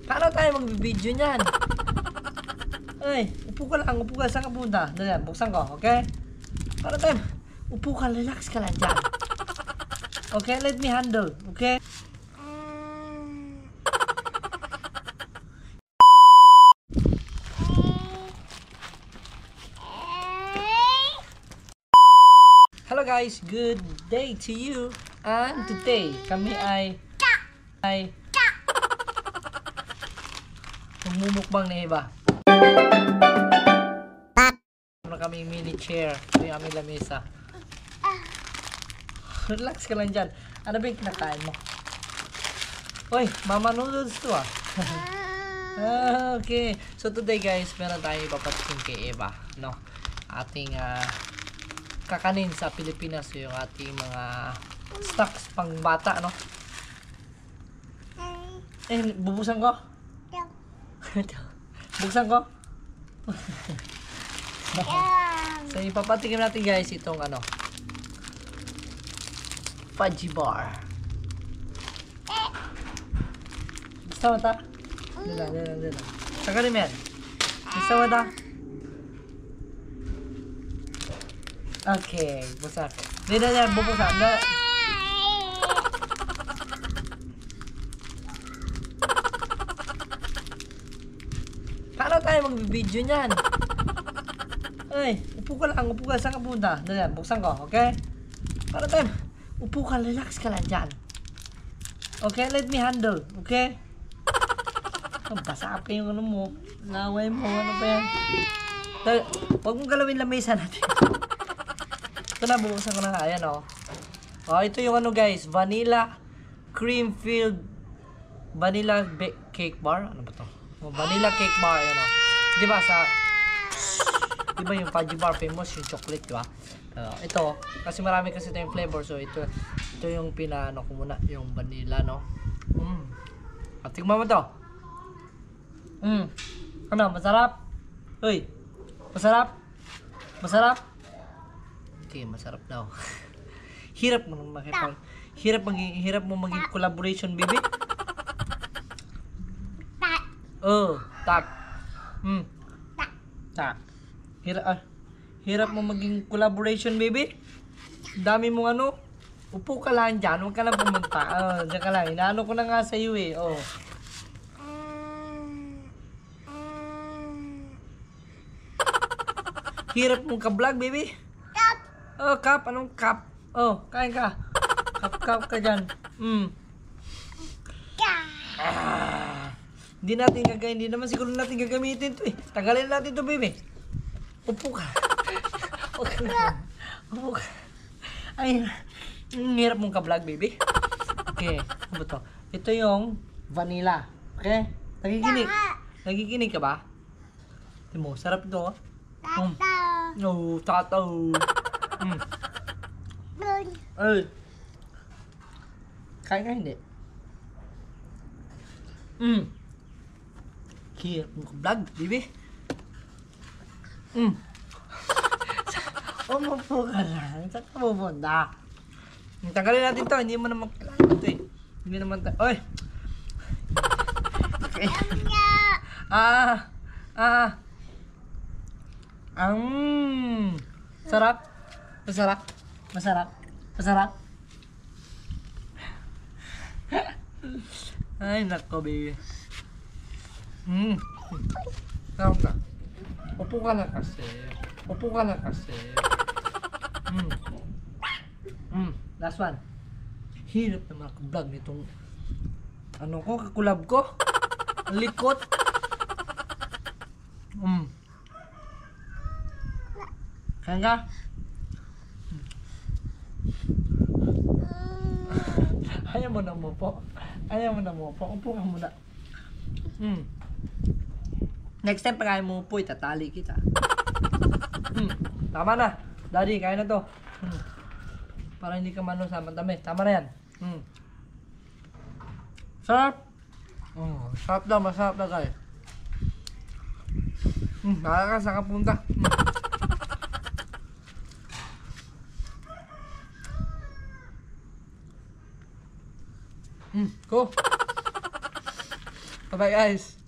Paano tayo mag-video niyan? Ay, upo ka lang, upo ka. Saan ka punta? Dali, buksan ko, okay? Paano tayo? Upo ka, relax ka lang dyan. Okay, let me handle, okay? Hello guys, good day to you. And today, kami ay magmumukbang na iba. Meron kami mini chair. Ito yung aming lamesa. Relax ka lang dyan. Ano ba yung kinakain mo? Uy, mama noodles to ah. Okay. So today guys, meron tayong ipapatiin kay Eva. No? Ating kakanin sa Pilipinas. Yung ating mga snacks pang bata. No? Eh, bubusan ko? Buksan ko? So ipapatikim natin guys itong fudgy bar. Gusto mo ta? Dila. Saka rin yan. Gusto mo ta? Okay, busak. Dila yan, bubusak. Paano tayo mag-video niyan? Ay, upo ka lang, upo ka. Saan ka punta? Dali, buksan ko, okay? Paano tayo? Upo ka, relax ka lang dyan. Okay, let me handle, okay? Basa pa yung mo. Laway mo, ano pa yan? Dali, huwag mong galawin lamesa natin. Ito na, bubuksan ko na nga. Ayan, oh. Oh, ito yung guys, vanilla cream filled vanilla cake bar. Ano ba to? Vanilla cake bar, ayan o. Diba diba yung fudgy bar, famous yung chocolate, diba? Ito, kasi marami kasi ito yung flavor, so ito yung ko muna, yung vanilla, no? At tignan mo to. Ano, masarap? Uy, masarap? Masarap? Okay, masarap daw. Hirap mo maging collaboration, baby. Tak. Tak. Hirap mo maging collaboration, baby. Dami mong upo ka lang dyan. Huwag ka na pumunta. Diyan ka lang. Inaano ko na nga sa iyo eh. Oh. Hirap mong ka-vlog, baby. Cup. Oh, cup. Anong cup? Oh, kain ka. Cup ka dyan. Hindi natin gagawin. Hindi naman siguro natin gagamitin to eh. Tagalin natin to, baby. Upo ka. Upo ka. Ay, hirap mong ka-vlog, baby. Okay, ano ba to? Ito yung vanilla. Okay? Nagiginig ka ba? Ito mo, sarap ito. No, tataw. Ay. Kain ka hindi? Hirap mong ka-vlog, baby. Umupo ka lang. Saan ka pupunta? Tanggalin natin to. Hindi mo naman kailangan ito eh. Hindi naman tayo. Oy! Okay. Sarap? Masarap? Masarap? Masarap? Ay, nako, baby. Sarap na. Upo ka na kasi. Upo ka na kasi. Last one. Hirap naman ako vlog nitong kakulab ko. Likot. Kaya nga? Ayaw mo na mo po. Upo ka muna. Next time pag ayaw mo po, itatali kita. Tama na. Daddy, kaya na to. Para hindi ka mano sa dami. Tama na yan. Sarap. Sarap daw, masarap na guys. Baka ka saan ka punta. Go. Bye-bye guys.